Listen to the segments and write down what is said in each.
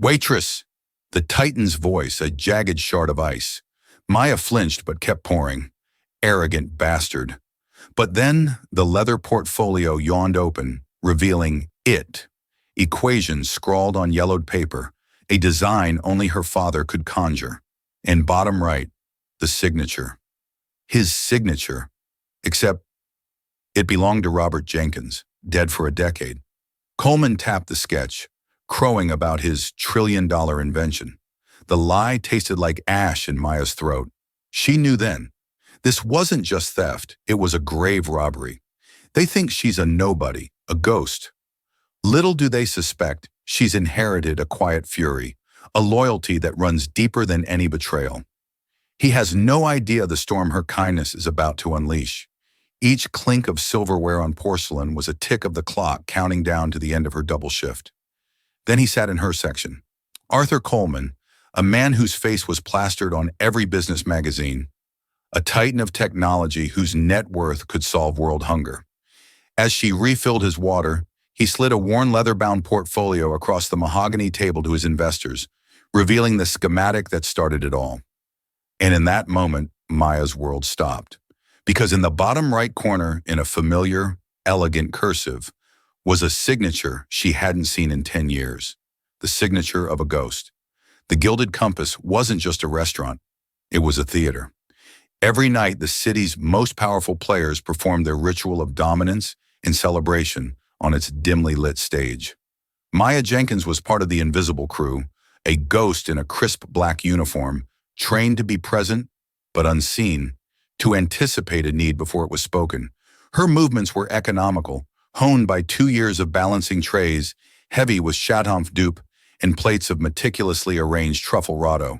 Waitress! The Titan's voice, a jagged shard of ice. Maya flinched but kept pouring. Arrogant bastard. But then the leather portfolio yawned open, revealing it. Equations scrawled on yellowed paper, a design only her father could conjure. And bottom right, the signature. His signature. Except it belonged to Robert Jenkins, dead for a decade. Coleman tapped the sketch, crowing about his trillion-dollar invention. The lie tasted like ash in Maya's throat. She knew then. This wasn't just theft, it was a grave robbery. They think she's a nobody, a ghost. Little do they suspect she's inherited a quiet fury, a loyalty that runs deeper than any betrayal. He has no idea the storm her kindness is about to unleash. Each clink of silverware on porcelain was a tick of the clock counting down to the end of her double shift. Then he sat in her section. Arthur Coleman, a man whose face was plastered on every business magazine, a titan of technology whose net worth could solve world hunger. As she refilled his water, he slid a worn leather-bound portfolio across the mahogany table to his investors, revealing the schematic that started it all. And in that moment, Maya's world stopped. Because in the bottom right corner, in a familiar, elegant cursive, was a signature she hadn't seen in 10 years. The signature of a ghost. The Gilded Compass wasn't just a restaurant. It was a theater. Every night, the city's most powerful players performed their ritual of dominance and celebration on its dimly lit stage. Maya Jenkins was part of the invisible crew, a ghost in a crisp black uniform, trained to be present but unseen, to anticipate a need before it was spoken. Her movements were economical, honed by 2 years of balancing trays, heavy with Chateauneuf dupe and plates of meticulously arranged truffle rotto.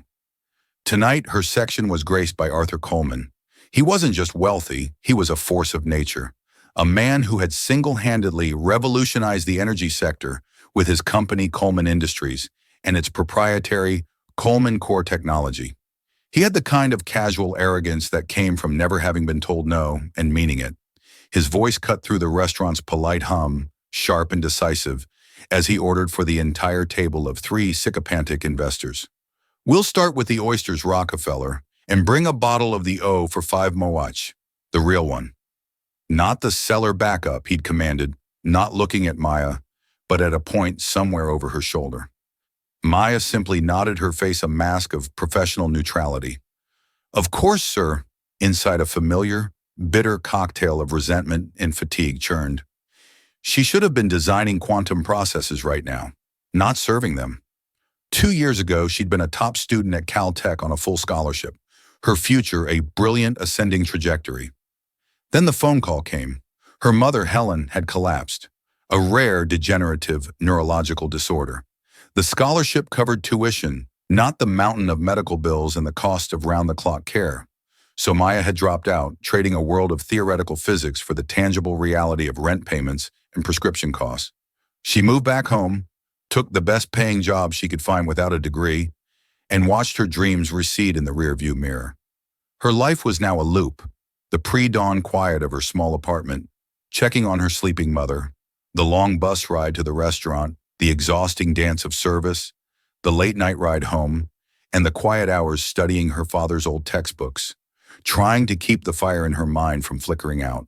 Tonight, her section was graced by Arthur Coleman. He wasn't just wealthy, he was a force of nature. A man who had single-handedly revolutionized the energy sector with his company Coleman Industries and its proprietary Coleman Core technology. He had the kind of casual arrogance that came from never having been told no and meaning it. His voice cut through the restaurant's polite hum, sharp and decisive, as he ordered for the entire table of 3 sycophantic investors. "We'll start with the oysters, Rockefeller, and bring a bottle of the O for 5 Moach, the real one." Not the cellar backup, he'd commanded, not looking at Maya, but at a point somewhere over her shoulder. Maya simply nodded, her face a mask of professional neutrality. "Of course, sir," inside a familiar, bitter cocktail of resentment and fatigue churned. She should have been designing quantum processes right now, not serving them. 2 years ago, she'd been a top student at Caltech on a full scholarship, her future a brilliant ascending trajectory. Then the phone call came. Her mother, Helen, had collapsed, a rare degenerative neurological disorder. The scholarship covered tuition, not the mountain of medical bills and the cost of round-the-clock care. So Maya had dropped out, trading a world of theoretical physics for the tangible reality of rent payments and prescription costs. She moved back home, took the best-paying job she could find without a degree, and watched her dreams recede in the rearview mirror. Her life was now a loop, the pre-dawn quiet of her small apartment, checking on her sleeping mother, the long bus ride to the restaurant, the exhausting dance of service, the late-night ride home, and the quiet hours studying her father's old textbooks, trying to keep the fire in her mind from flickering out.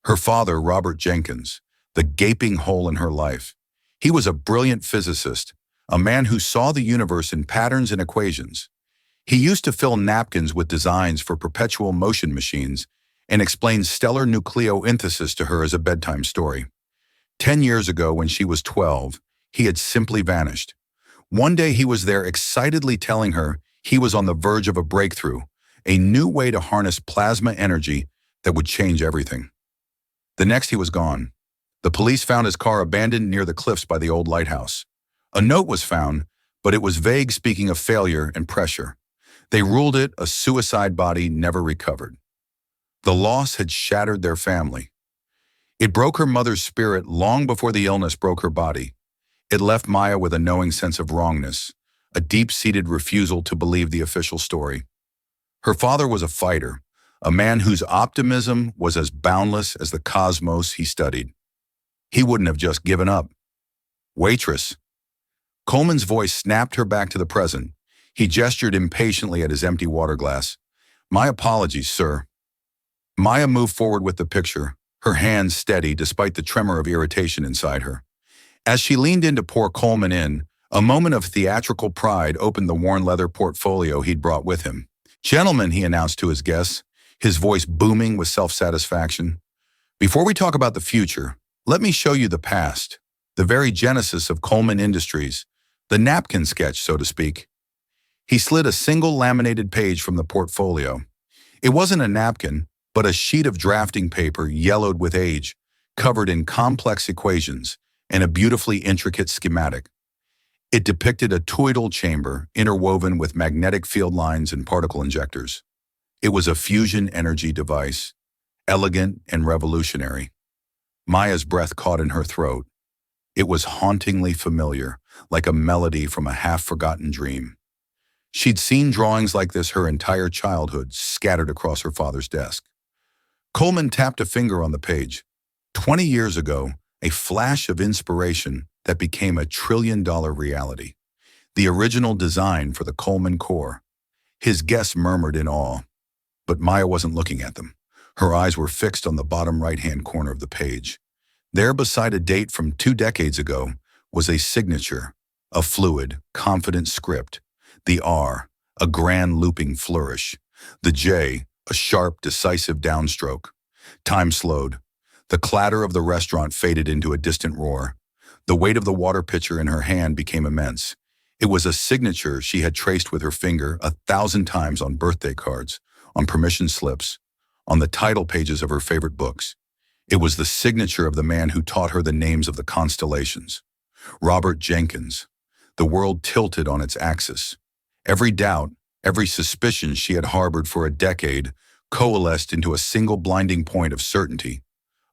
Her father, Robert Jenkins, the gaping hole in her life. He was a brilliant physicist, a man who saw the universe in patterns and equations. He used to fill napkins with designs for perpetual motion machines and explain stellar nucleosynthesis to her as a bedtime story. 10 years ago, when she was 12, he had simply vanished. One day he was there excitedly telling her he was on the verge of a breakthrough, a new way to harness plasma energy that would change everything. The next he was gone. The police found his car abandoned near the cliffs by the old lighthouse. A note was found, but it was vague, speaking of failure and pressure. They ruled it a suicide, body never recovered. The loss had shattered their family. It broke her mother's spirit long before the illness broke her body. It left Maya with a knowing sense of wrongness, a deep-seated refusal to believe the official story. Her father was a fighter, a man whose optimism was as boundless as the cosmos he studied. He wouldn't have just given up. Waitress. Coleman's voice snapped her back to the present. He gestured impatiently at his empty water glass. My apologies, sir. Maya moved forward with the picture, her hands steady despite the tremor of irritation inside her. As she leaned in to pour Coleman in, a moment of theatrical pride opened the worn leather portfolio he'd brought with him. Gentlemen, he announced to his guests, his voice booming with self-satisfaction. Before we talk about the future, let me show you the past, the very genesis of Coleman Industries, the napkin sketch, so to speak. He slid a single laminated page from the portfolio. It wasn't a napkin, but a sheet of drafting paper yellowed with age, covered in complex equations and a beautifully intricate schematic. It depicted a toroidal chamber interwoven with magnetic field lines and particle injectors. It was a fusion energy device, elegant and revolutionary. Maya's breath caught in her throat. It was hauntingly familiar, like a melody from a half-forgotten dream. She'd seen drawings like this her entire childhood, scattered across her father's desk. Coleman tapped a finger on the page. 20 years ago, a flash of inspiration that became a trillion-dollar reality. The original design for the Coleman core. His guests murmured in awe, but Maya wasn't looking at them. Her eyes were fixed on the bottom right-hand corner of the page. There, beside a date from 2 decades ago, was a signature, a fluid, confident script. The R, a grand looping flourish. The J, a sharp, decisive downstroke. Time slowed. The clatter of the restaurant faded into a distant roar. The weight of the water pitcher in her hand became immense. It was a signature she had traced with her finger 1,000 times on birthday cards, on permission slips, on the title pages of her favorite books. It was the signature of the man who taught her the names of the constellations. Robert Jenkins. The world tilted on its axis. Every doubt, every suspicion she had harbored for a decade coalesced into a single blinding point of certainty.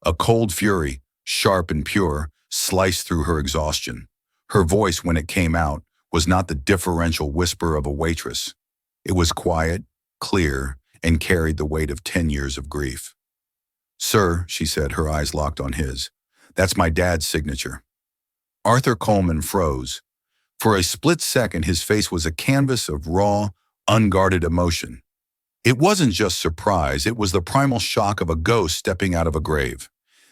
A cold fury, sharp and pure, sliced through her exhaustion. Her voice, when it came out, was not the differential whisper of a waitress. It was quiet, clear, and carried the weight of 10 years of grief. Sir, she said, her eyes locked on his, that's my dad's signature. Arthur Coleman froze. For a split second, his face was a canvas of raw, unguarded emotion. It wasn't just surprise, it was the primal shock of a ghost stepping out of a grave.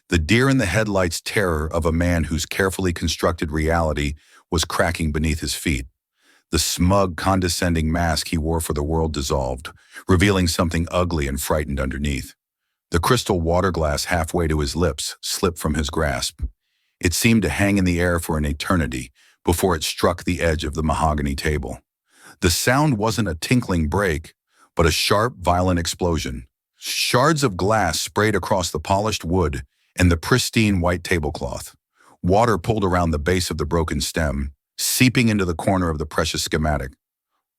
The deer-in-the-headlights terror of a man whose carefully constructed reality was cracking beneath his feet. The smug, condescending mask he wore for the world dissolved, revealing something ugly and frightened underneath. The crystal water glass halfway to his lips slipped from his grasp. It seemed to hang in the air for an eternity before it struck the edge of the mahogany table. The sound wasn't a tinkling break, but a sharp, violent explosion. Shards of glass sprayed across the polished wood and the pristine white tablecloth. Water pulled around the base of the broken stem, seeping into the corner of the precious schematic.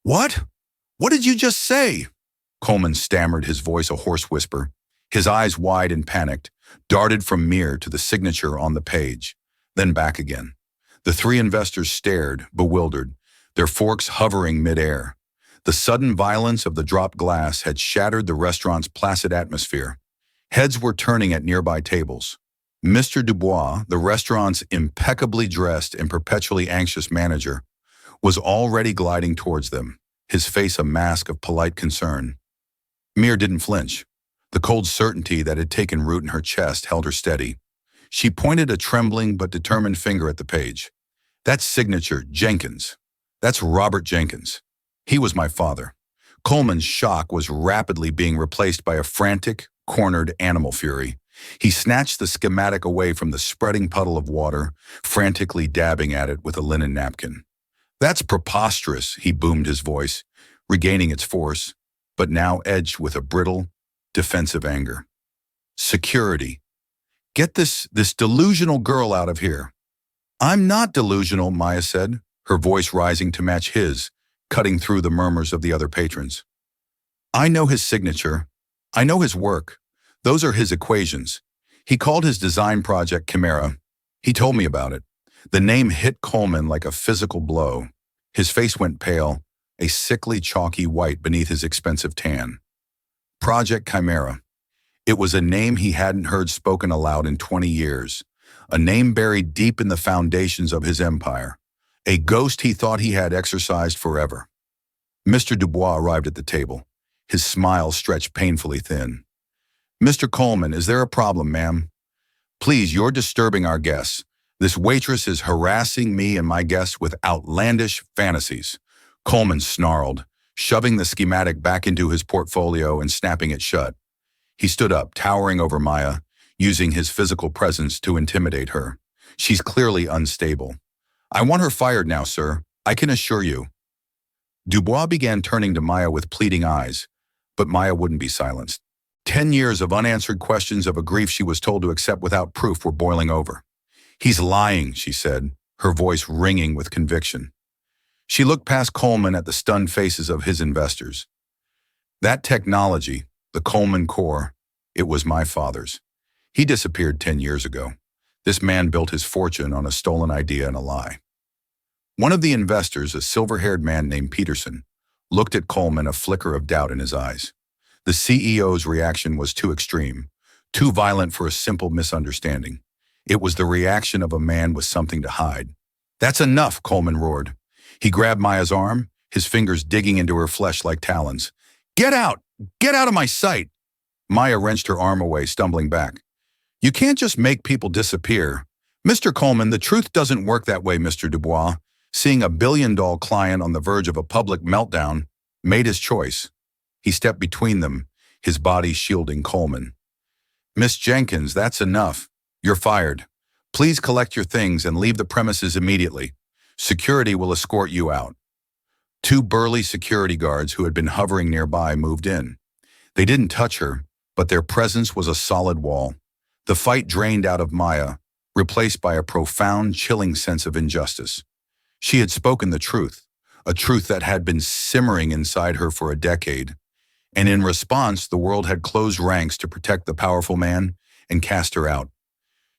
What? What did you just say? Coleman stammered, his voice a hoarse whisper. His eyes wide and panicked, darted from mirror to the signature on the page, then back again. The 3 investors stared, bewildered, their forks hovering midair. The sudden violence of the dropped glass had shattered the restaurant's placid atmosphere. Heads were turning at nearby tables. Mr. Dubois, the restaurant's impeccably dressed and perpetually anxious manager, was already gliding towards them, his face a mask of polite concern. Mira didn't flinch. The cold certainty that had taken root in her chest held her steady. She pointed a trembling but determined finger at the page. That's signature, Jenkins. That's Robert Jenkins. He was my father. Coleman's shock was rapidly being replaced by a frantic, cornered animal fury. He snatched the schematic away from the spreading puddle of water, frantically dabbing at it with a linen napkin. That's preposterous, he boomed, his voice, regaining its force, but now edged with a brittle, defensive anger. Security. Get this delusional girl out of here. I'm not delusional, Maya said, her voice rising to match his, cutting through the murmurs of the other patrons. I know his signature. I know his work. Those are his equations. He called his design project Chimera. He told me about it. The name hit Coleman like a physical blow. His face went pale, a sickly, chalky white beneath his expensive tan. Project Chimera. It was a name he hadn't heard spoken aloud in 20 years, a name buried deep in the foundations of his empire, a ghost he thought he had exorcised forever. Mr. Dubois arrived at the table. His smile stretched painfully thin. "Mr. Coleman, is there a problem, ma'am?" "Please, you're disturbing our guests. This waitress is harassing me and my guests with outlandish fantasies." Coleman snarled, shoving the schematic back into his portfolio and snapping it shut. He stood up, towering over Maya, using his physical presence to intimidate her. "She's clearly unstable. I want her fired now, sir. I can assure you." Dubois began turning to Maya with pleading eyes, but Maya wouldn't be silenced. 10 years of unanswered questions of a grief she was told to accept without proof were boiling over. "He's lying," she said, her voice ringing with conviction. She looked past Coleman at the stunned faces of his investors. "That technology, the Coleman core, it was my father's. He disappeared 10 years ago. This man built his fortune on a stolen idea and a lie." One of the investors, a silver-haired man named Peterson, looked at Coleman, a flicker of doubt in his eyes. The CEO's reaction was too extreme, too violent for a simple misunderstanding. It was the reaction of a man with something to hide. "That's enough," Coleman roared. He grabbed Maya's arm, his fingers digging into her flesh like talons. "Get out! Get out of my sight!" Maya wrenched her arm away, stumbling back. "You can't just make people disappear. Mr. Coleman, the truth doesn't work that way." Mr. Dubois, seeing a billion-dollar client on the verge of a public meltdown, made his choice. He stepped between them, his body shielding Coleman. "Miss Jenkins, that's enough. You're fired. Please collect your things and leave the premises immediately. Security will escort you out." Two burly security guards who had been hovering nearby moved in. They didn't touch her, but their presence was a solid wall. The fight drained out of Maya, replaced by a profound, chilling sense of injustice. She had spoken the truth, a truth that had been simmering inside her for a decade. And in response, the world had closed ranks to protect the powerful man and cast her out.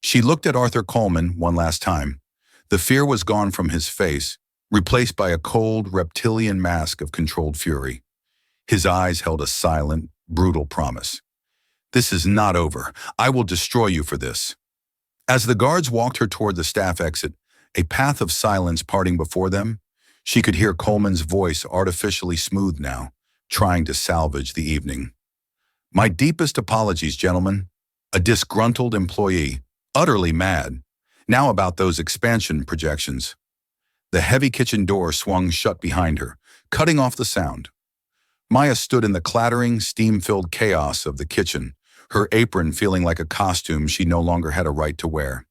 She looked at Arthur Coleman one last time. The fear was gone from his face, replaced by a cold, reptilian mask of controlled fury. His eyes held a silent, brutal promise. "This is not over. I will destroy you for this." As the guards walked her toward the staff exit, a path of silence parting before them, she could hear Coleman's voice, artificially smooth now, trying to salvage the evening. "My deepest apologies, gentlemen. A disgruntled employee, utterly mad. Now about those expansion projections." The heavy kitchen door swung shut behind her, cutting off the sound. Maya stood in the clattering, steam-filled chaos of the kitchen, her apron feeling like a costume she no longer had a right to wear.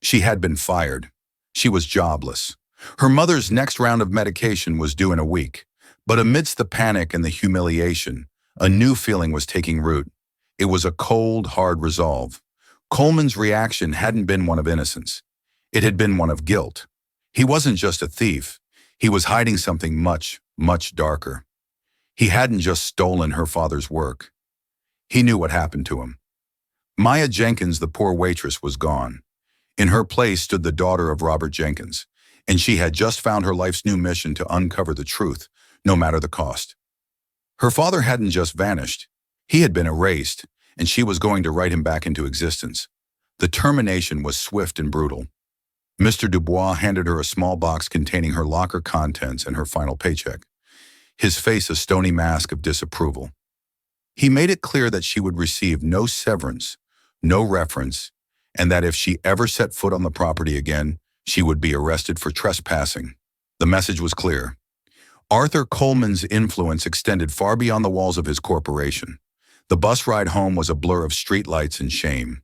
She had been fired. She was jobless. Her mother's next round of medication was due in a week. But amidst the panic and the humiliation, a new feeling was taking root. It was a cold, hard resolve. Coleman's reaction hadn't been one of innocence. It had been one of guilt. He wasn't just a thief. He was hiding something much, much darker. He hadn't just stolen her father's work. He knew what happened to him. Maya Jenkins, the poor waitress, was gone. In her place stood the daughter of Robert Jenkins, and she had just found her life's new mission to uncover the truth, no matter the cost. Her father hadn't just vanished. He had been erased, and she was going to write him back into existence. The termination was swift and brutal. Mr. Dubois handed her a small box containing her locker contents and her final paycheck, his face a stony mask of disapproval. He made it clear that she would receive no severance, no reference, and that if she ever set foot on the property again, she would be arrested for trespassing. The message was clear. Arthur Coleman's influence extended far beyond the walls of his corporation. The bus ride home was a blur of streetlights and shame.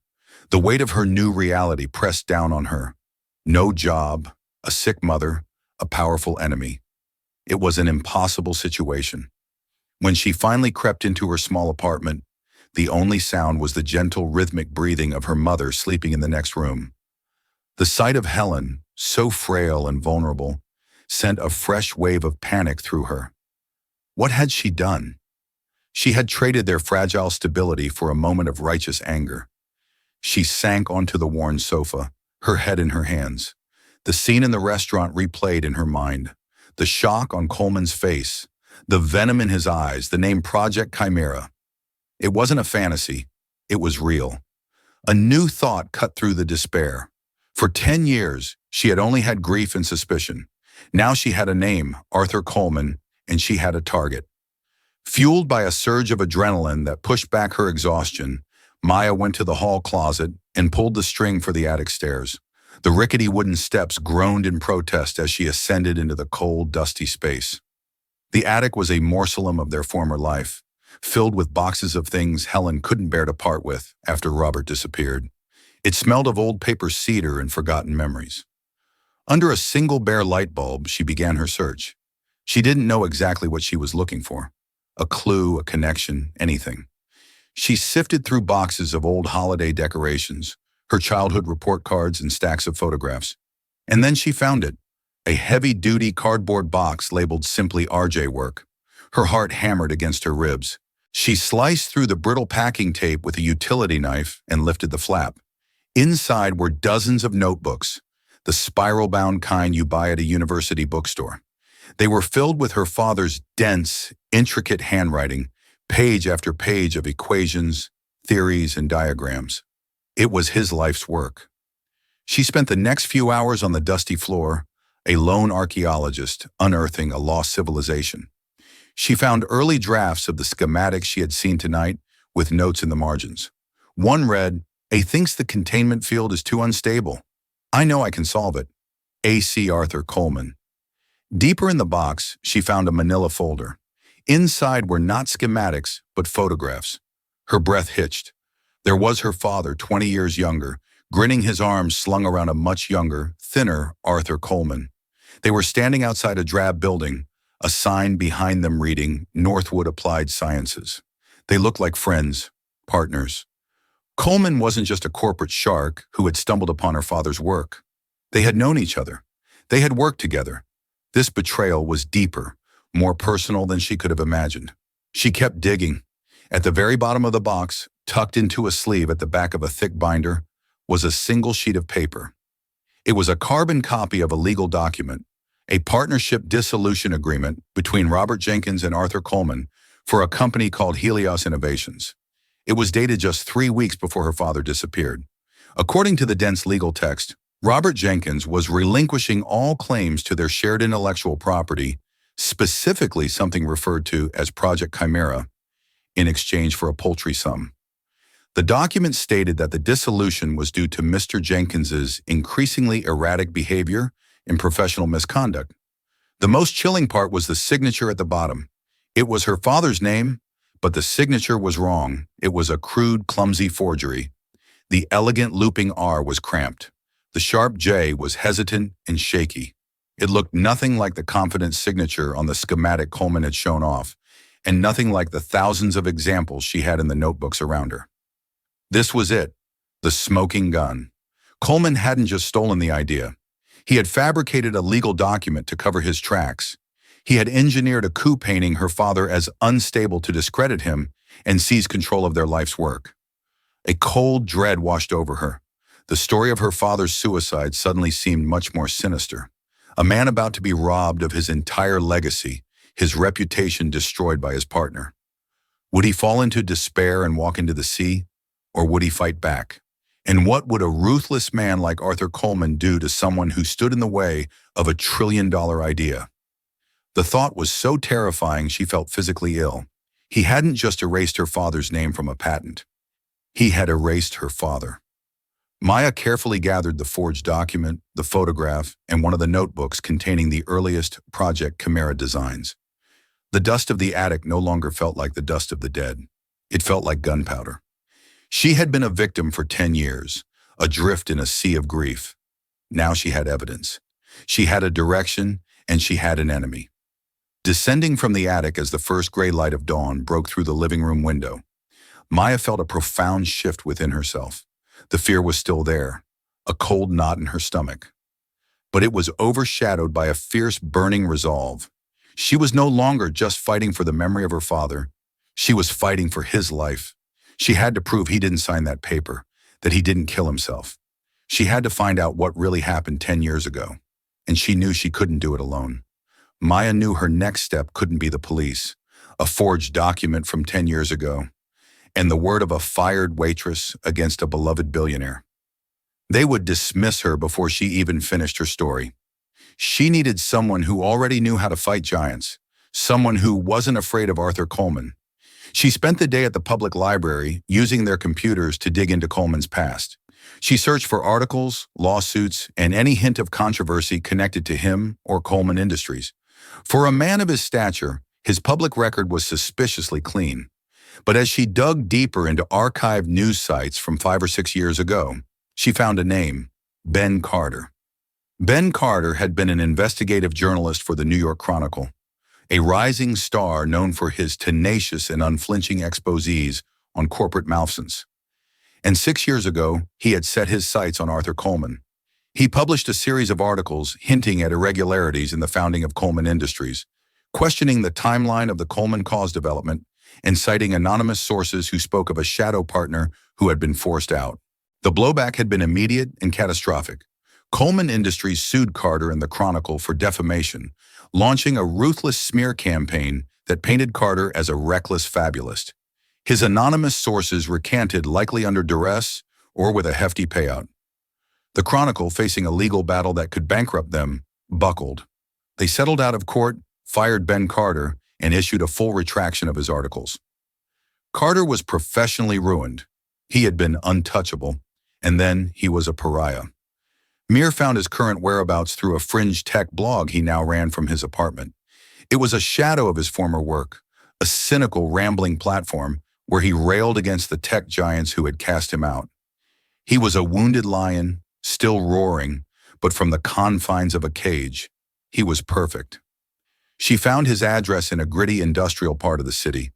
The weight of her new reality pressed down on her. No job, a sick mother, a powerful enemy. It was an impossible situation. When she finally crept into her small apartment, the only sound was the gentle, rhythmic breathing of her mother sleeping in the next room. The sight of Helen, so frail and vulnerable, sent a fresh wave of panic through her. What had she done? She had traded their fragile stability for a moment of righteous anger. She sank onto the worn sofa, her head in her hands. The scene in the restaurant replayed in her mind. The shock on Coleman's face, the venom in his eyes, the name Project Chimera. It wasn't a fantasy. It was real. A new thought cut through the despair. For 10 years, she had only had grief and suspicion. Now she had a name, Arthur Coleman, and she had a target. Fueled by a surge of adrenaline that pushed back her exhaustion, Maya went to the hall closet and pulled the string for the attic stairs. The rickety wooden steps groaned in protest as she ascended into the cold, dusty space. The attic was a mausoleum of their former life, filled with boxes of things Helen couldn't bear to part with after Robert disappeared. It smelled of old paper cedar and forgotten memories. Under a single bare light bulb, she began her search. She didn't know exactly what she was looking for. A clue, a connection, anything. She sifted through boxes of old holiday decorations, her childhood report cards and stacks of photographs. And then she found it, a heavy-duty cardboard box labeled simply RJ Work. Her heart hammered against her ribs. She sliced through the brittle packing tape with a utility knife and lifted the flap. Inside were dozens of notebooks, the spiral-bound kind you buy at a university bookstore. They were filled with her father's dense, intricate handwriting, page after page of equations, theories, and diagrams. It was his life's work. She spent the next few hours on the dusty floor, a lone archaeologist unearthing a lost civilization. She found early drafts of the schematics she had seen tonight with notes in the margins. One read, "A thinks the containment field is too unstable. I know I can solve it. A.C. Arthur Coleman." Deeper in the box, she found a manila folder. Inside were not schematics, but photographs. Her breath hitched. There was her father, 20 years younger, grinning, his arms slung around a much younger, thinner Arthur Coleman. They were standing outside a drab building, a sign behind them reading Northwood Applied Sciences. They looked like friends, partners. Coleman wasn't just a corporate shark who had stumbled upon her father's work. They had known each other. They had worked together. This betrayal was deeper, more personal than she could have imagined. She kept digging. At the very bottom of the box, tucked into a sleeve at the back of a thick binder, was a single sheet of paper. It was a carbon copy of a legal document, a partnership dissolution agreement between Robert Jenkins and Arthur Coleman for a company called Helios Innovations. It was dated just 3 weeks before her father disappeared. According to the dense legal text, Robert Jenkins was relinquishing all claims to their shared intellectual property, specifically something referred to as Project Chimera, in exchange for a paltry sum. The document stated that the dissolution was due to Mr. Jenkins's increasingly erratic behavior and professional misconduct. The most chilling part was the signature at the bottom. It was her father's name, but the signature was wrong. It was a crude, clumsy forgery. The elegant looping R was cramped. The sharp J was hesitant and shaky. It looked nothing like the confident signature on the schematic Coleman had shown off, and nothing like the thousands of examples she had in the notebooks around her. This was it, the smoking gun. Coleman hadn't just stolen the idea. He had fabricated a legal document to cover his tracks. He had engineered a coup painting her father as unstable to discredit him and seize control of their life's work. A cold dread washed over her. The story of her father's suicide suddenly seemed much more sinister. A man about to be robbed of his entire legacy, his reputation destroyed by his partner. Would he fall into despair and walk into the sea? Or would he fight back? And what would a ruthless man like Arthur Coleman do to someone who stood in the way of a trillion-dollar idea? The thought was so terrifying she felt physically ill. He hadn't just erased her father's name from a patent. He had erased her father. Maya carefully gathered the forged document, the photograph, and one of the notebooks containing the earliest Project Chimera designs. The dust of the attic no longer felt like the dust of the dead. It felt like gunpowder. She had been a victim for 10 years, adrift in a sea of grief. Now she had evidence. She had a direction, and she had an enemy. Descending from the attic as the first gray light of dawn broke through the living room window, Maya felt a profound shift within herself. The fear was still there, a cold knot in her stomach. But it was overshadowed by a fierce, burning resolve. She was no longer just fighting for the memory of her father. She was fighting for his life. She had to prove he didn't sign that paper, that he didn't kill himself. She had to find out what really happened 10 years ago, and she knew she couldn't do it alone. Maya knew her next step couldn't be the police, a forged document from 10 years ago, and the word of a fired waitress against a beloved billionaire. They would dismiss her before she even finished her story. She needed someone who already knew how to fight giants, someone who wasn't afraid of Arthur Coleman. She spent the day at the public library using their computers to dig into Coleman's past. She searched for articles, lawsuits, and any hint of controversy connected to him or Coleman Industries. For a man of his stature, his public record was suspiciously clean. But as she dug deeper into archived news sites from 5 or 6 years ago, she found a name: Ben Carter. Ben Carter had been an investigative journalist for the New York Chronicle, a rising star known for his tenacious and unflinching exposés on corporate malfeasance. And 6 years ago, he had set his sights on Arthur Coleman. He published a series of articles hinting at irregularities in the founding of Coleman Industries, questioning the timeline of the Coleman cause development, and citing anonymous sources who spoke of a shadow partner who had been forced out. The blowback had been immediate and catastrophic. Coleman Industries sued Carter and the Chronicle for defamation, launching a ruthless smear campaign that painted Carter as a reckless fabulist. His anonymous sources recanted, likely under duress or with a hefty payout. The Chronicle, facing a legal battle that could bankrupt them, buckled. They settled out of court, fired Ben Carter, and issued a full retraction of his articles. Carter was professionally ruined. He had been untouchable, and then he was a pariah. Mir found his current whereabouts through a fringe tech blog he now ran from his apartment. It was a shadow of his former work, a cynical, rambling platform where he railed against the tech giants who had cast him out. He was a wounded lion, still roaring, but from the confines of a cage. He was perfect. She found his address in a gritty industrial part of the city.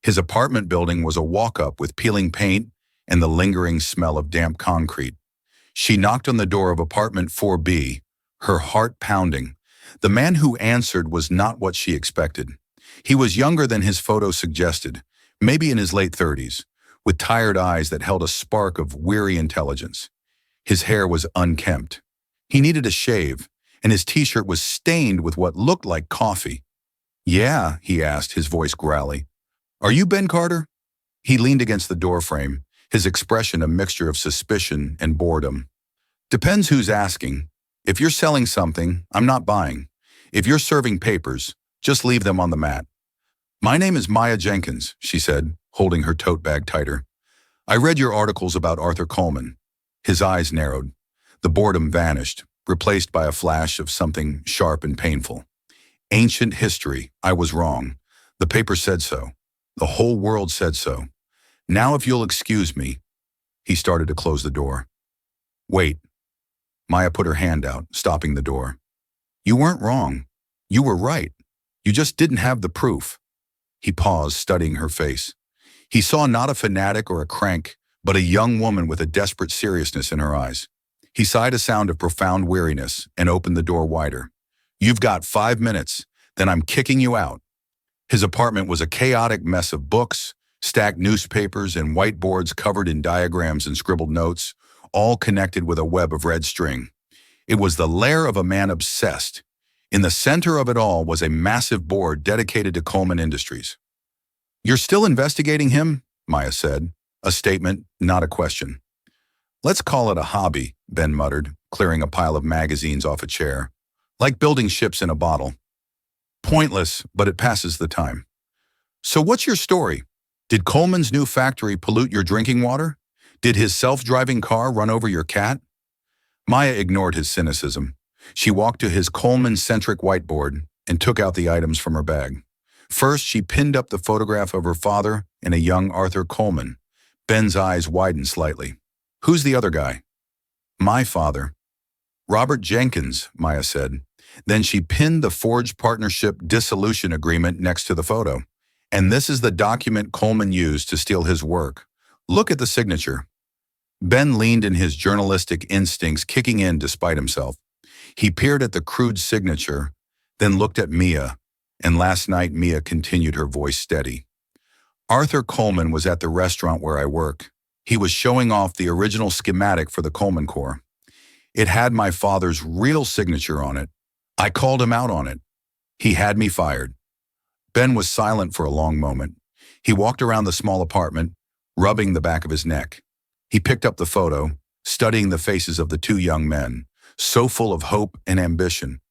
His apartment building was a walk-up with peeling paint and the lingering smell of damp concrete. She knocked on the door of apartment 4B, her heart pounding. The man who answered was not what she expected. He was younger than his photo suggested, maybe in his late 30s, with tired eyes that held a spark of weary intelligence. His hair was unkempt. He needed a shave, and his t-shirt was stained with what looked like coffee. "Yeah," he asked, his voice growly. "Are you Ben Carter?" He leaned against the doorframe, his expression a mixture of suspicion and boredom. "Depends who's asking. If you're selling something, I'm not buying. If you're serving papers, just leave them on the mat." "My name is Maya Jenkins," she said, holding her tote bag tighter. "I read your articles about Arthur Coleman." His eyes narrowed. The boredom vanished, replaced by a flash of something sharp and painful. "Ancient history. I was wrong. The paper said so. The whole world said so. Now if you'll excuse me." He started to close the door. "Wait." Maya put her hand out, stopping the door. "You weren't wrong. You were right. You just didn't have the proof." He paused, studying her face. He saw not a fanatic or a crank, but a young woman with a desperate seriousness in her eyes. He sighed a sound of profound weariness and opened the door wider. "You've got 5 minutes, then I'm kicking you out." His apartment was a chaotic mess of books, stacked newspapers, and whiteboards covered in diagrams and scribbled notes, all connected with a web of red string. It was the lair of a man obsessed. In the center of it all was a massive board dedicated to Coleman Industries. "You're still investigating him?" Maya said, a statement, not a question. "Let's call it a hobby," Ben muttered, clearing a pile of magazines off a chair. "Like building ships in a bottle. Pointless, but it passes the time." "So what's your story? Did Coleman's new factory pollute your drinking water? Did his self-driving car run over your cat?" Maya ignored his cynicism. She walked to his Coleman-centric whiteboard and took out the items from her bag. First, she pinned up the photograph of her father and a young Arthur Coleman. Ben's eyes widened slightly. "Who's the other guy?" "My father." "Robert Jenkins," Maya said. Then she pinned the forged partnership dissolution agreement next to the photo. "And this is the document Coleman used to steal his work. Look at the signature." Ben leaned in, his journalistic instincts kicking in despite himself. He peered at the crude signature, then looked at Mia, and last night Mia continued, her voice steady. "Arthur Coleman was at the restaurant where I work. He was showing off the original schematic for the Coleman Core. It had my father's real signature on it. I called him out on it. He had me fired." Ben was silent for a long moment. He walked around the small apartment, rubbing the back of his neck. He picked up the photo, studying the faces of the two young men, so full of hope and ambition.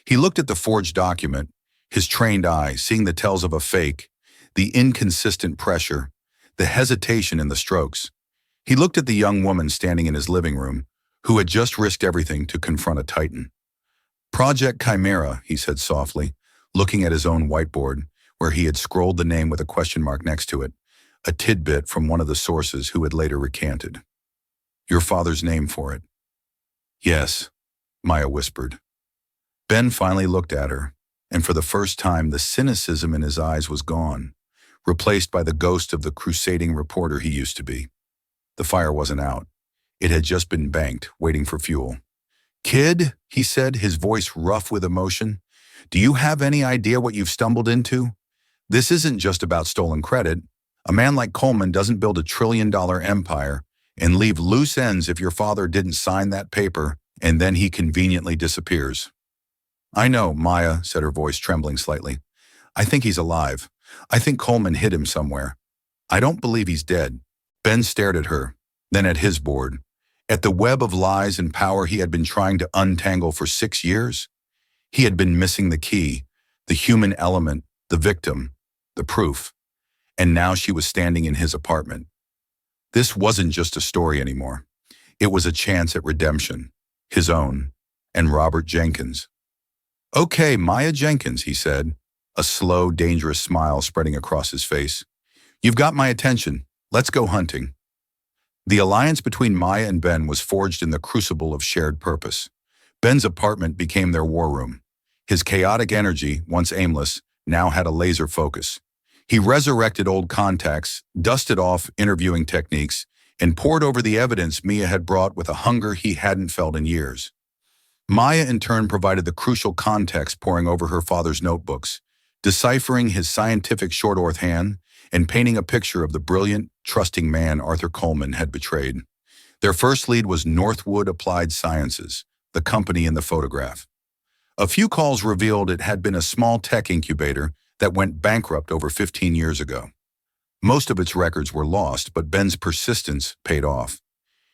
He looked at the forged document, his trained eye seeing the tells of a fake, the inconsistent pressure, the hesitation in the strokes. He looked at the young woman standing in his living room, who had just risked everything to confront a titan. Project Chimera, he said softly, looking at his own whiteboard, where he had scrolled the name with a question mark next to it, a tidbit from one of the sources who had later recanted. Your father's name for it. Yes, Maya whispered. Ben finally looked at her, and for the first time the cynicism in his eyes was gone, replaced by the ghost of the crusading reporter he used to be. The fire wasn't out. It had just been banked, waiting for fuel. Kid, he said, his voice rough with emotion, do you have any idea what you've stumbled into? This isn't just about stolen credit. A man like Coleman doesn't build a trillion-dollar empire and leave loose ends if your father didn't sign that paper and then he conveniently disappears. I know, Maya, said her voice trembling slightly. I think he's alive. I think Coleman hid him somewhere. I don't believe he's dead. Ben stared at her, then at his board, at the web of lies and power he had been trying to untangle for 6 years. He had been missing the key, the human element, the victim, the proof. And now she was standing in his apartment. This wasn't just a story anymore. It was a chance at redemption, his own, and Robert Jenkins. Okay, Maya Jenkins, he said, a slow, dangerous smile spreading across his face. You've got my attention. Let's go hunting. The alliance between Maya and Ben was forged in the crucible of shared purpose. Ben's apartment became their war room. His chaotic energy, once aimless, now had a laser focus. He resurrected old contacts, dusted off interviewing techniques, and pored over the evidence Mia had brought with a hunger he hadn't felt in years. Maya in turn provided the crucial context, poring over her father's notebooks, deciphering his scientific shorthand and painting a picture of the brilliant, trusting man Arthur Coleman had betrayed. Their first lead was Northwood Applied Sciences, the company in the photograph. A few calls revealed it had been a small tech incubator that went bankrupt over 15 years ago. Most of its records were lost, but Ben's persistence paid off.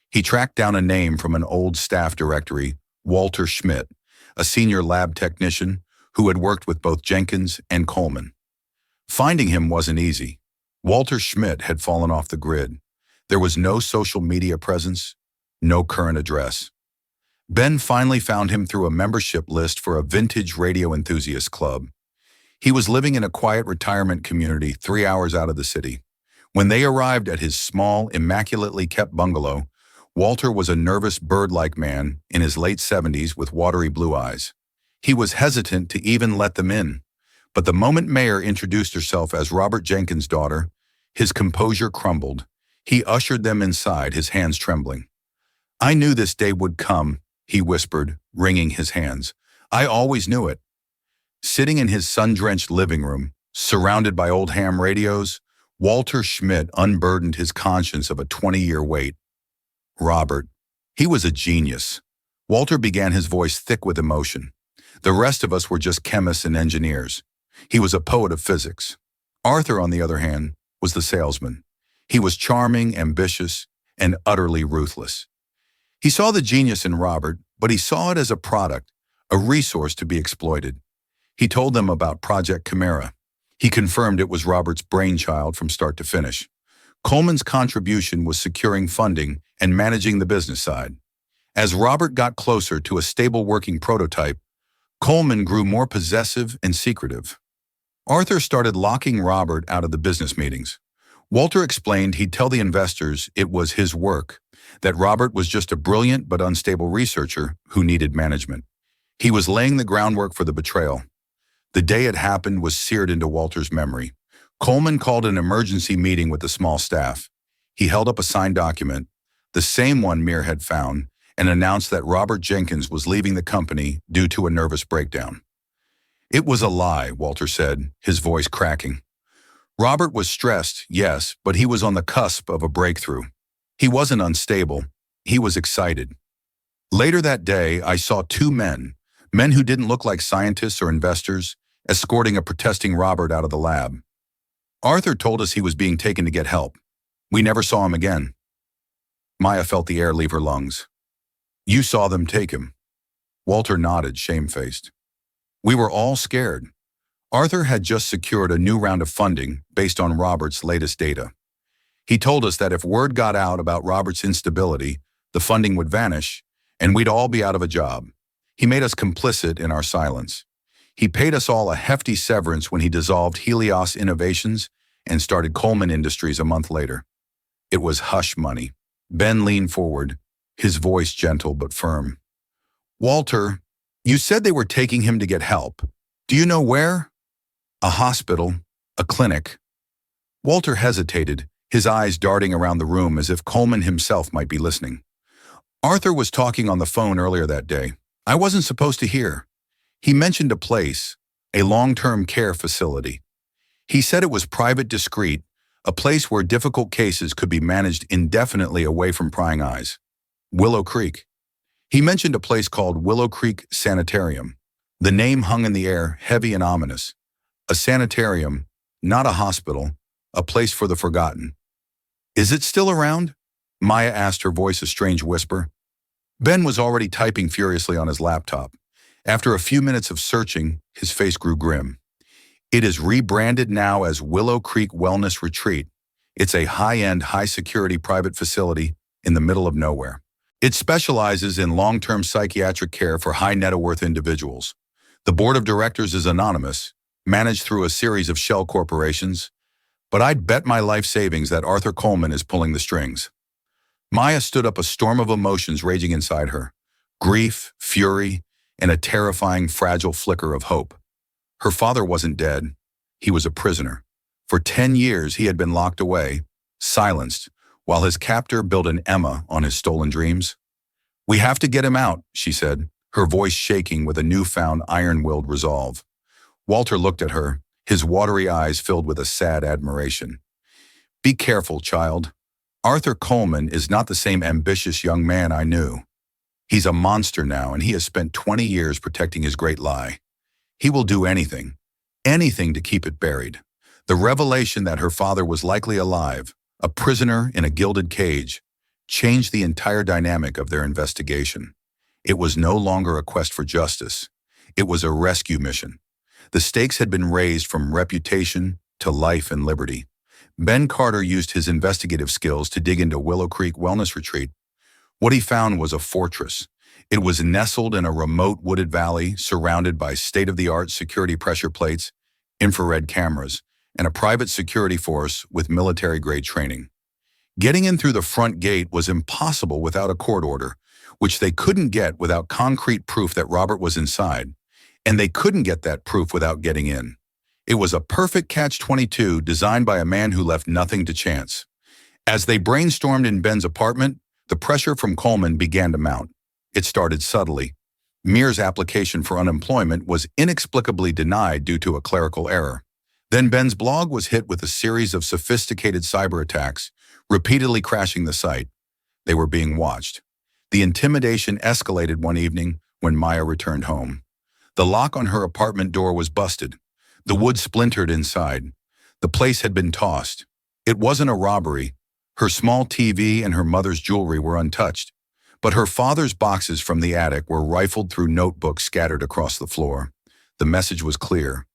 He tracked down a name from an old staff directory, Walter Schmidt, a senior lab technician who had worked with both Jenkins and Coleman. Finding him wasn't easy. Walter Schmidt had fallen off the grid. There was no social media presence, no current address. Ben finally found him through a membership list for a vintage radio enthusiast club. He was living in a quiet retirement community 3 hours out of the city. When they arrived at his small, immaculately kept bungalow, Walter was a nervous bird-like man in his late 70s with watery blue eyes. He was hesitant to even let them in, but the moment Mayer introduced herself as Robert Jenkins' daughter, his composure crumbled. He ushered them inside, his hands trembling. I knew this day would come, he whispered, wringing his hands. I always knew it. Sitting in his sun-drenched living room, surrounded by old ham radios, Walter Schmidt unburdened his conscience of a 20-year wait. Robert. He was a genius. Walter began, his voice thick with emotion. The rest of us were just chemists and engineers. He was a poet of physics. Arthur, on the other hand, was the salesman. He was charming, ambitious, and utterly ruthless. He saw the genius in Robert, but he saw it as a product, a resource to be exploited. He told them about Project Chimera. He confirmed it was Robert's brainchild from start to finish. Coleman's contribution was securing funding and managing the business side. As Robert got closer to a stable working prototype, Coleman grew more possessive and secretive. Arthur started locking Robert out of the business meetings. Walter explained he'd tell the investors it was his work, that Robert was just a brilliant but unstable researcher who needed management. He was laying the groundwork for the betrayal. The day it happened was seared into Walter's memory. Coleman called an emergency meeting with the small staff. He held up a signed document, the same one Mir had found, and announced that Robert Jenkins was leaving the company due to a nervous breakdown. It was a lie, Walter said, his voice cracking. Robert was stressed, yes, but he was on the cusp of a breakthrough. He wasn't unstable. He was excited. Later that day, I saw 2 men who didn't look like scientists or investors, escorting a protesting Robert out of the lab. Arthur told us he was being taken to get help. We never saw him again. Maya felt the air leave her lungs. You saw them take him. Walter nodded, shamefaced. We were all scared. Arthur had just secured a new round of funding based on Robert's latest data. He told us that if word got out about Robert's instability, the funding would vanish, and we'd all be out of a job. He made us complicit in our silence. He paid us all a hefty severance when he dissolved Helios Innovations and started Coleman Industries a month later. It was hush money. Ben leaned forward, his voice gentle but firm. Walter, you said they were taking him to get help. Do you know where? A hospital, a clinic. Walter hesitated, his eyes darting around the room as if Coleman himself might be listening. Arthur was talking on the phone earlier that day. I wasn't supposed to hear. He mentioned a place, a long-term care facility. He said it was private, discreet, a place where difficult cases could be managed indefinitely away from prying eyes. Willow Creek. He mentioned a place called Willow Creek Sanitarium. The name hung in the air, heavy and ominous. A sanitarium, not a hospital, a place for the forgotten. Is it still around? Maya asked, her voice a strange whisper. Ben was already typing furiously on his laptop. After a few minutes of searching, his face grew grim. It is rebranded now as Willow Creek Wellness Retreat. It's a high-end, high-security private facility in the middle of nowhere. It specializes in long-term psychiatric care for high-net-worth individuals. The board of directors is anonymous, managed through a series of shell corporations, but I'd bet my life savings that Arthur Coleman is pulling the strings. Maya stood up, a storm of emotions raging inside her. Grief, fury, and a terrifying, fragile flicker of hope. Her father wasn't dead. He was a prisoner. For 10 years, he had been locked away, silenced, while his captor built an Emma on his stolen dreams. We have to get him out, she said, her voice shaking with a newfound iron-willed resolve. Walter looked at her, his watery eyes filled with a sad admiration. Be careful, child. Arthur Coleman is not the same ambitious young man I knew. He's a monster now, and he has spent 20 years protecting his great lie. He will do anything to keep it buried. The revelation that her father was likely alive, a prisoner in a gilded cage, changed the entire dynamic of their investigation. It was no longer a quest for justice. It was a rescue mission. The stakes had been raised from reputation to life and liberty. Ben Carter used his investigative skills to dig into Willow Creek Wellness Retreat. What he found was a fortress. It was nestled in a remote wooded valley, surrounded by state-of-the-art security pressure plates, infrared cameras, and a private security force with military-grade training. Getting in through the front gate was impossible without a court order, which they couldn't get without concrete proof that Robert was inside, and they couldn't get that proof without getting in. It was a perfect catch-22 designed by a man who left nothing to chance. As they brainstormed in Ben's apartment, the pressure from Coleman began to mount. It started subtly. Mears' application for unemployment was inexplicably denied due to a clerical error. Then Ben's blog was hit with a series of sophisticated cyber attacks, repeatedly crashing the site. They were being watched. The intimidation escalated one evening when Maya returned home. The lock on her apartment door was busted. The wood splintered inside. The place had been tossed. It wasn't a robbery. Her small TV and her mother's jewelry were untouched, but her father's boxes from the attic were rifled through notebooks scattered across the floor. The message was clear.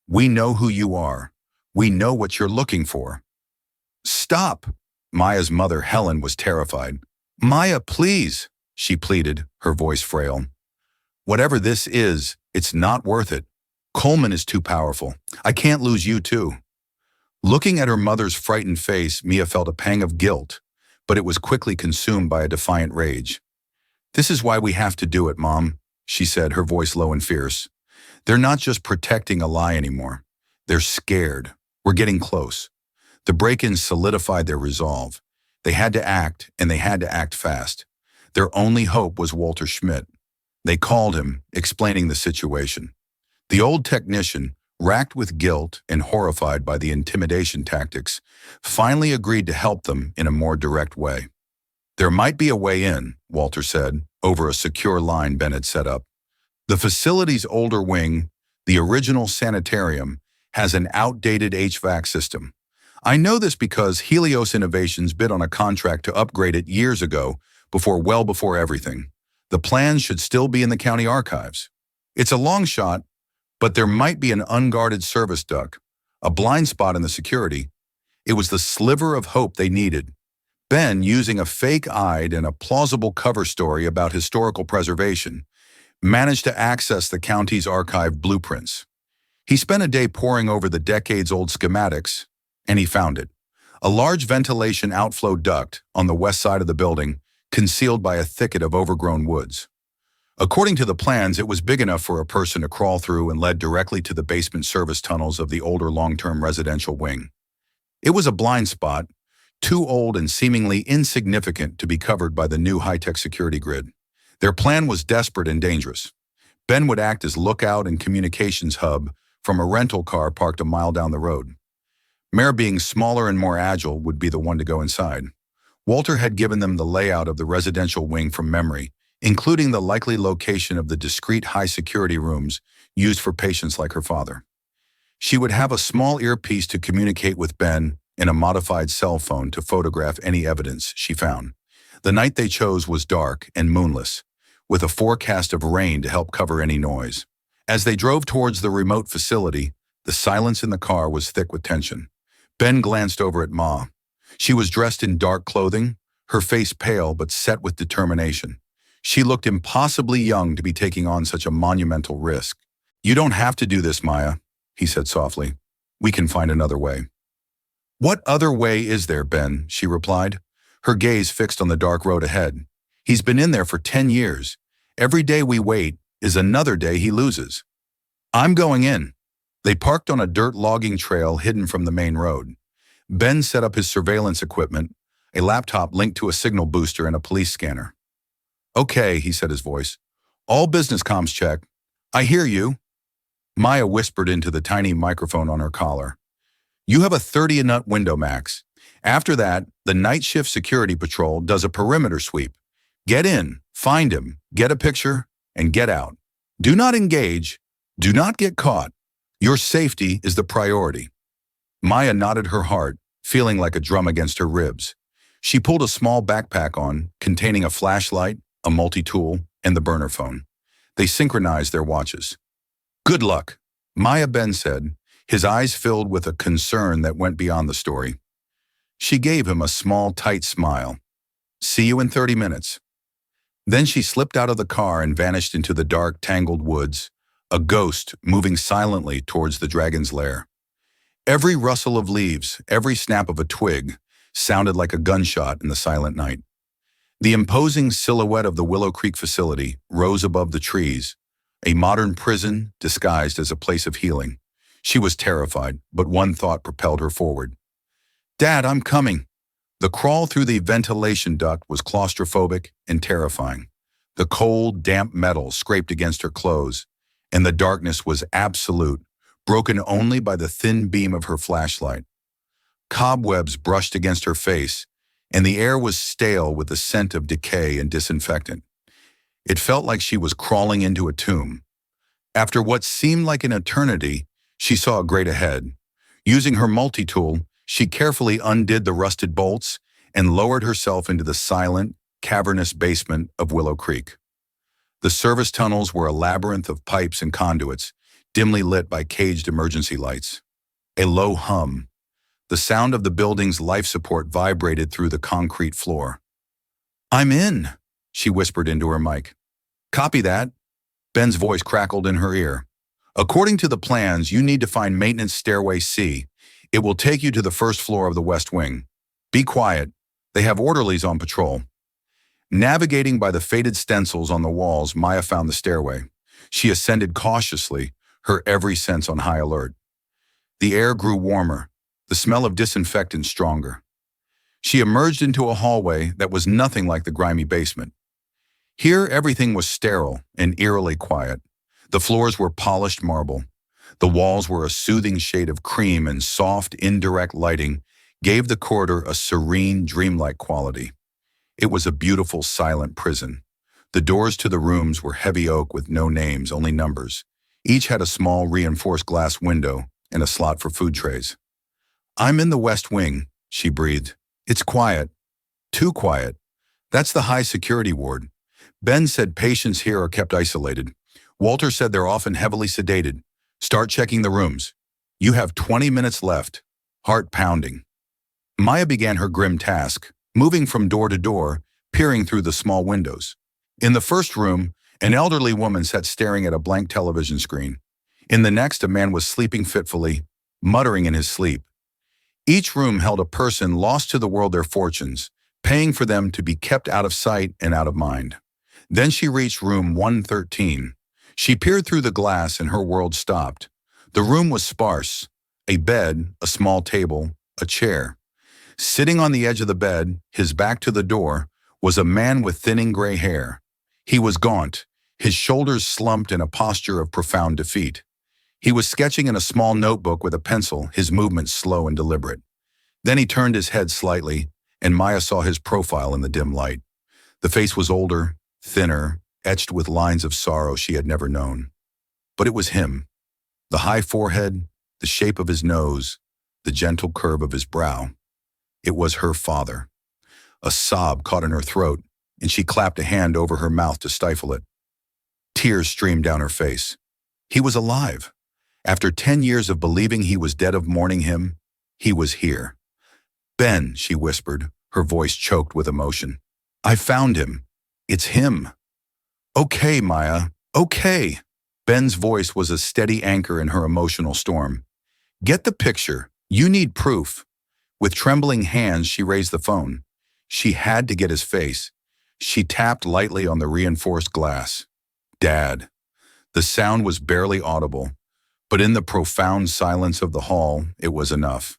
We know who you are. We know what you're looking for. Stop! Maya's mother, Helen, was terrified. Maya, please, she pleaded, her voice frail. Whatever this is, it's not worth it. Coleman is too powerful. I can't lose you too. Looking at her mother's frightened face, Mia felt a pang of guilt, but it was quickly consumed by a defiant rage. This is why we have to do it, Mom, she said, her voice low and fierce. They're not just protecting a lie anymore. They're scared. We're getting close. The break-ins solidified their resolve. They had to act, and they had to act fast. Their only hope was Walter Schmidt. They called him, explaining the situation. The old technician, racked with guilt and horrified by the intimidation tactics, finally agreed to help them in a more direct way. There might be a way in, Walter said, over a secure line Ben had set up. The facility's older wing, the original sanitarium, has an outdated HVAC system. I know this because Helios Innovations bid on a contract to upgrade it years ago, well before everything. The plans should still be in the county archives. It's a long shot, But there might be an unguarded service duct, a blind spot in the security. It was the sliver of hope they needed. Ben, using a fake-eyed and a plausible cover story about historical preservation, managed to access the county's archived blueprints. He spent a day poring over the decades-old schematics, and he found it. A large ventilation outflow duct on the west side of the building, concealed by a thicket of overgrown woods. According to the plans, it was big enough for a person to crawl through and led directly to the basement service tunnels of the older long-term residential wing. It was a blind spot, too old and seemingly insignificant to be covered by the new high-tech security grid. Their plan was desperate and dangerous. Ben would act as lookout and communications hub from a rental car parked a mile down the road. Mare, being smaller and more agile, would be the one to go inside. Walter had given them the layout of the residential wing from memory, including the likely location of the discreet high-security rooms used for patients like her father. She would have a small earpiece to communicate with Ben and a modified cell phone to photograph any evidence she found. The night they chose was dark and moonless, with a forecast of rain to help cover any noise. As they drove towards the remote facility, the silence in the car was thick with tension. Ben glanced over at Ma. She was dressed in dark clothing, her face pale but set with determination. She looked impossibly young to be taking on such a monumental risk. "You don't have to do this, Maya," he said softly. "We can find another way." "What other way is there, Ben?" she replied, her gaze fixed on the dark road ahead. "He's been in there for 10 years. Every day we wait is another day he loses." "I'm going in." They parked on a dirt logging trail hidden from the main road. Ben set up his surveillance equipment, a laptop linked to a signal booster and a police scanner. "Okay," he said, his voice. "All business comms check. I hear you." Maya whispered into the tiny microphone on her collar. "You have a 30-nut window max. After that, the night shift security patrol does a perimeter sweep. Get in, find him, get a picture, and get out. Do not engage. Do not get caught. Your safety is the priority." Maya nodded her heart, feeling like a drum against her ribs. She pulled a small backpack on, containing a flashlight, a multi-tool, and the burner phone. They synchronized their watches. "Good luck," Maya, Ben said, his eyes filled with a concern that went beyond the story. She gave him a small, tight smile. "See you in 30 minutes. Then she slipped out of the car and vanished into the dark, tangled woods, a ghost moving silently towards the dragon's lair. Every rustle of leaves, every snap of a twig, sounded like a gunshot in the silent night. The imposing silhouette of the Willow Creek facility rose above the trees, a modern prison disguised as a place of healing. She was terrified, but one thought propelled her forward. "Dad, I'm coming." The crawl through the ventilation duct was claustrophobic and terrifying. The cold, damp metal scraped against her clothes, and the darkness was absolute, broken only by the thin beam of her flashlight. Cobwebs brushed against her face, and the air was stale with the scent of decay and disinfectant. It felt like she was crawling into a tomb. After what seemed like an eternity, she saw a grate ahead. Using her multi-tool, she carefully undid the rusted bolts and lowered herself into the silent, cavernous basement of Willow Creek. The service tunnels were a labyrinth of pipes and conduits, dimly lit by caged emergency lights. A low hum. The sound of the building's life support vibrated through the concrete floor. "I'm in," she whispered into her mic. "Copy that." Ben's voice crackled in her ear. "According to the plans, you need to find maintenance stairway C. It will take you to the first floor of the West Wing. Be quiet. They have orderlies on patrol." Navigating by the faded stencils on the walls, Maya found the stairway. She ascended cautiously, her every sense on high alert. The air grew warmer, the smell of disinfectant stronger. She emerged into a hallway that was nothing like the grimy basement. Here, everything was sterile and eerily quiet. The floors were polished marble. The walls were a soothing shade of cream, and soft, indirect lighting gave the corridor a serene, dreamlike quality. It was a beautiful, silent prison. The doors to the rooms were heavy oak with no names, only numbers. Each had a small, reinforced glass window and a slot for food trays. "I'm in the West Wing," she breathed. "It's quiet. Too quiet. That's the high security ward. Ben said patients here are kept isolated. Walter said they're often heavily sedated. Start checking the rooms. You have 20 minutes left. Heart pounding. Maya began her grim task, moving from door to door, peering through the small windows. In the first room, an elderly woman sat staring at a blank television screen. In the next, a man was sleeping fitfully, muttering in his sleep. Each room held a person lost to the world their fortunes, paying for them to be kept out of sight and out of mind. Then she reached room 113. She peered through the glass and her world stopped. The room was sparse. A bed, a small table, a chair. Sitting on the edge of the bed, his back to the door, was a man with thinning gray hair. He was gaunt, his shoulders slumped in a posture of profound defeat. He was sketching in a small notebook with a pencil, his movements slow and deliberate. Then he turned his head slightly, and Maya saw his profile in the dim light. The face was older, thinner, etched with lines of sorrow she had never known. But it was him. The high forehead, the shape of his nose, the gentle curve of his brow. It was her father. A sob caught in her throat, and she clapped a hand over her mouth to stifle it. Tears streamed down her face. He was alive. After 10 years of believing he was dead of mourning him, he was here. "Ben," she whispered, her voice choked with emotion. "I found him. It's him." "Okay, Maya, okay." Ben's voice was a steady anchor in her emotional storm. "Get the picture. You need proof." With trembling hands, she raised the phone. She had to get his face. She tapped lightly on the reinforced glass. "Dad." The sound was barely audible, but in the profound silence of the hall, it was enough.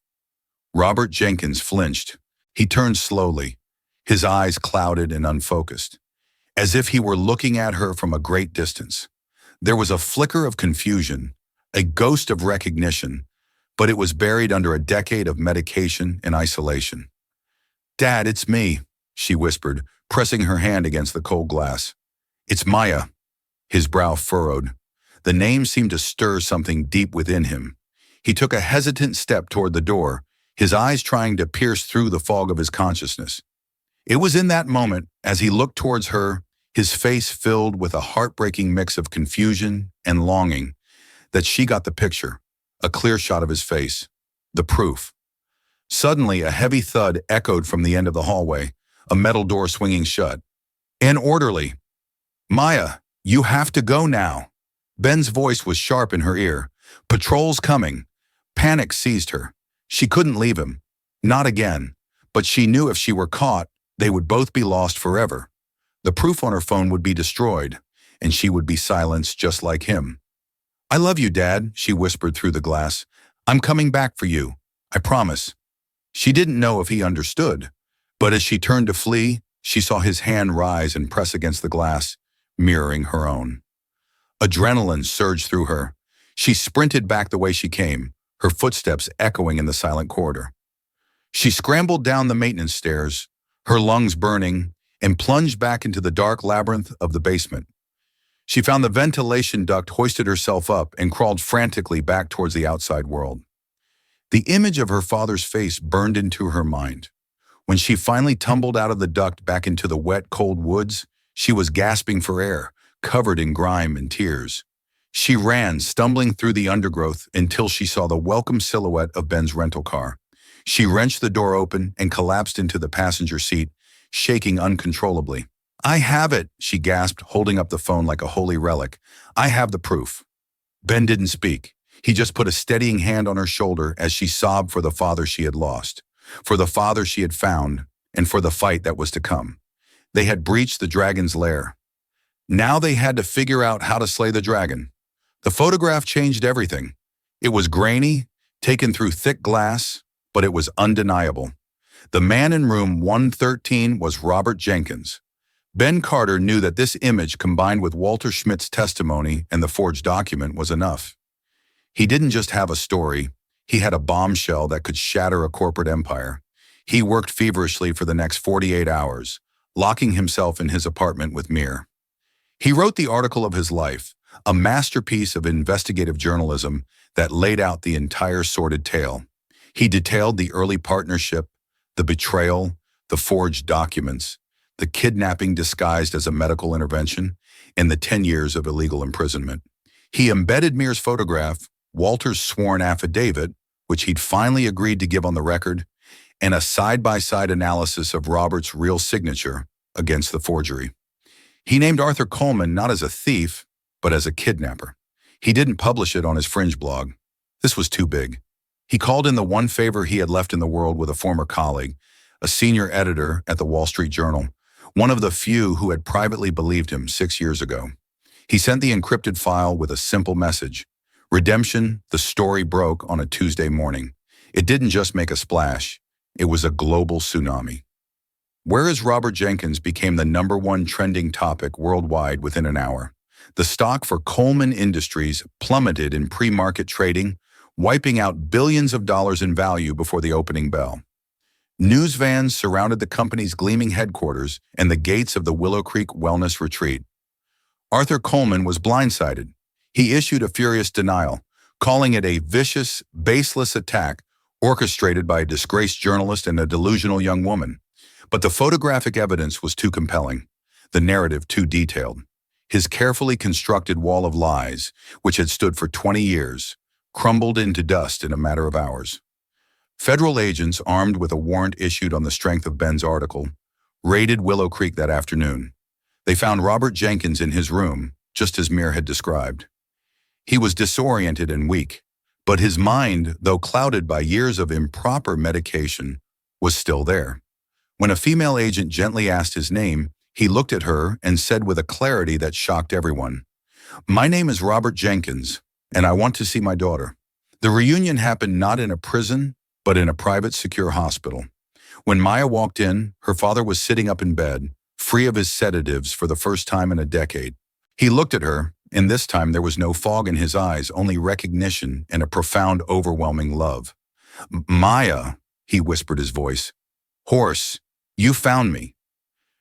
Robert Jenkins flinched. He turned slowly, his eyes clouded and unfocused, as if he were looking at her from a great distance. There was a flicker of confusion, a ghost of recognition, but it was buried under a decade of medication and isolation. "Dad, it's me," she whispered, pressing her hand against the cold glass. "It's Maya." His brow furrowed. The name seemed to stir something deep within him. He took a hesitant step toward the door, his eyes trying to pierce through the fog of his consciousness. It was in that moment, as he looked towards her, his face filled with a heartbreaking mix of confusion and longing, that she got the picture, a clear shot of his face, the proof. Suddenly, a heavy thud echoed from the end of the hallway, a metal door swinging shut. "An orderly." "Maya, you have to go now." Ben's voice was sharp in her ear. "Patrol's coming." Panic seized her. She couldn't leave him. Not again. But she knew if she were caught, they would both be lost forever. The proof on her phone would be destroyed, and she would be silenced just like him. "I love you, Dad," she whispered through the glass. "I'm coming back for you. I promise." She didn't know if he understood, but as she turned to flee, she saw his hand rise and press against the glass, mirroring her own. Adrenaline surged through her. She sprinted back the way she came, her footsteps echoing in the silent corridor. She scrambled down the maintenance stairs, her lungs burning, and plunged back into the dark labyrinth of the basement. She found the ventilation duct, hoisted herself up, and crawled frantically back towards the outside world. The image of her father's face burned into her mind. When she finally tumbled out of the duct back into the wet, cold woods, she was gasping for air, covered in grime and tears. She ran, stumbling through the undergrowth until she saw the welcome silhouette of Ben's rental car. She wrenched the door open and collapsed into the passenger seat, shaking uncontrollably. "I have it," she gasped, holding up the phone like a holy relic. "I have the proof." Ben didn't speak. He just put a steadying hand on her shoulder as she sobbed for the father she had lost, for the father she had found, and for the fight that was to come. They had breached the dragon's lair. Now they had to figure out how to slay the dragon. The photograph changed everything. It was grainy, taken through thick glass, but it was undeniable. The man in room 113 was Robert Jenkins. Ben Carter knew that this image, combined with Walter Schmidt's testimony and the forged document, was enough. He didn't just have a story, he had a bombshell that could shatter a corporate empire. He worked feverishly for the next 48 hours, locking himself in his apartment with Mir. He wrote the article of his life, a masterpiece of investigative journalism that laid out the entire sordid tale. He detailed the early partnership, the betrayal, the forged documents, the kidnapping disguised as a medical intervention, and the 10 years of illegal imprisonment. He embedded Mears' photograph, Walter's sworn affidavit, which he'd finally agreed to give on the record, and a side-by-side analysis of Robert's real signature against the forgery. He named Arthur Coleman not as a thief, but as a kidnapper. He didn't publish it on his fringe blog. This was too big. He called in the one favor he had left in the world with a former colleague, a senior editor at the Wall Street Journal, one of the few who had privately believed him 6 years ago. He sent the encrypted file with a simple message. Redemption, the story broke on a Tuesday morning. It didn't just make a splash. It was a global tsunami. Whereas Robert Jenkins became the #1 trending topic worldwide within an hour, the stock for Coleman Industries plummeted in pre-market trading, wiping out billions of dollars in value before the opening bell. News vans surrounded the company's gleaming headquarters and the gates of the Willow Creek Wellness Retreat. Arthur Coleman was blindsided. He issued a furious denial, calling it a vicious, baseless attack orchestrated by a disgraced journalist and a delusional young woman. But the photographic evidence was too compelling, the narrative too detailed. His carefully constructed wall of lies, which had stood for 20 years, crumbled into dust in a matter of hours. Federal agents, armed with a warrant issued on the strength of Ben's article, raided Willow Creek that afternoon. They found Robert Jenkins in his room, just as Mears had described. He was disoriented and weak, but his mind, though clouded by years of improper medication, was still there. When a female agent gently asked his name, he looked at her and said with a clarity that shocked everyone, "My name is Robert Jenkins, and I want to see my daughter." The reunion happened not in a prison, but in a private, secure hospital. When Maya walked in, her father was sitting up in bed, free of his sedatives for the first time in a decade. He looked at her, and this time there was no fog in his eyes, only recognition and a profound, overwhelming love. "Maya," he whispered his voice. "Horse, you found me."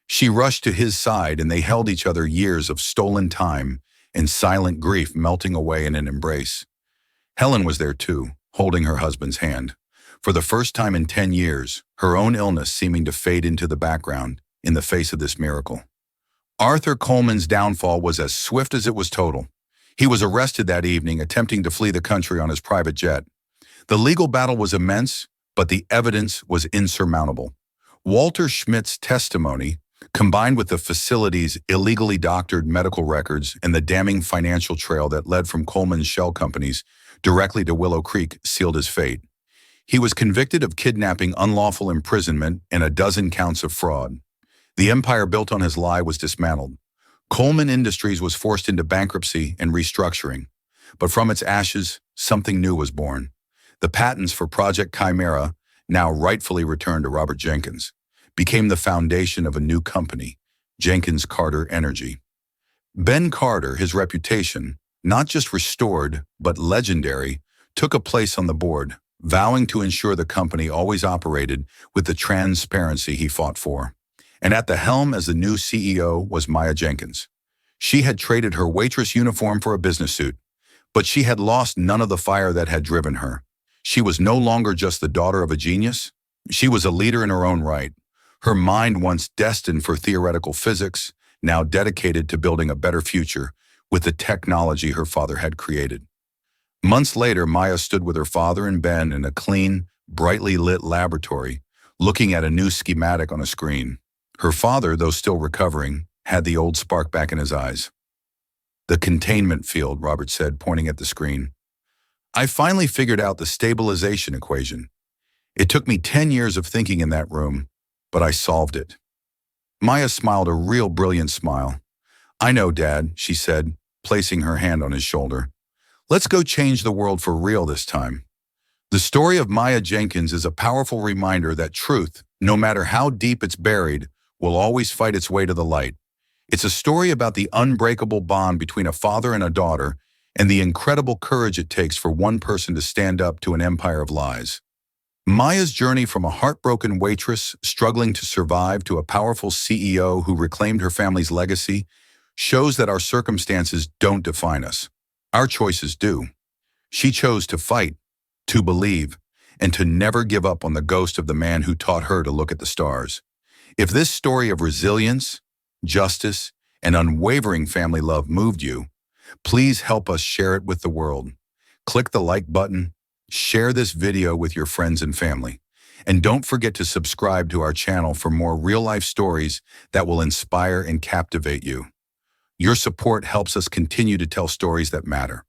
She rushed to his side, and they held each other, years of stolen time and silent grief melting away in an embrace. Helen was there too, holding her husband's hand. For the first time in 10 years, her own illness seeming to fade into the background in the face of this miracle. Arthur Coleman's downfall was as swift as it was total. He was arrested that evening, attempting to flee the country on his private jet. The legal battle was immense, but the evidence was insurmountable. Walter Schmidt's testimony, combined with the facility's illegally doctored medical records and the damning financial trail that led from Coleman's shell companies directly to Willow Creek, sealed his fate. He was convicted of kidnapping, unlawful imprisonment, and a dozen counts of fraud. The empire built on his lie was dismantled. Coleman Industries was forced into bankruptcy and restructuring. But from its ashes, something new was born. The patents for Project Chimera, now rightfully returned to Robert Jenkins, became the foundation of a new company, Jenkins Carter Energy. Ben Carter, his reputation, not just restored, but legendary, took a place on the board, vowing to ensure the company always operated with the transparency he fought for. And at the helm as the new CEO was Maya Jenkins. She had traded her Waitress uniform for a business suit, but she had lost none of the fire that had driven her. She was no longer just the daughter of a genius. She was a leader in her own right. Her mind, once destined for theoretical physics, now dedicated to building a better future with the technology her father had created. Months later, Maya stood with her father and Ben in a clean, brightly lit laboratory, looking at a new schematic on a screen. Her father, though still recovering, had the old spark back in his eyes. "The containment field," Robert said, pointing at the screen. "I finally figured out the stabilization equation. It took me 10 years of thinking in that room, but I solved it." Maya smiled a real brilliant smile. "I know, Dad," she said, placing her hand on his shoulder. "Let's go change the world for real this time." The story of Maya Jenkins is a powerful reminder that truth, no matter how deep it's buried, will always fight its way to the light. It's a story about the unbreakable bond between a father and a daughter, and the incredible courage it takes for one person to stand up to an empire of lies. Maya's journey from a heartbroken waitress struggling to survive to a powerful CEO who reclaimed her family's legacy shows that our circumstances don't define us. Our choices do. She chose to fight, to believe, and to never give up on the ghost of the man who taught her to look at the stars. If this story of resilience, justice, and unwavering family love moved you, Please help us share it with the world. Click the like button, share this video with your friends and family, and don't forget to subscribe to our channel for more real-life stories that will inspire and captivate you. Your support helps us continue to tell stories that matter.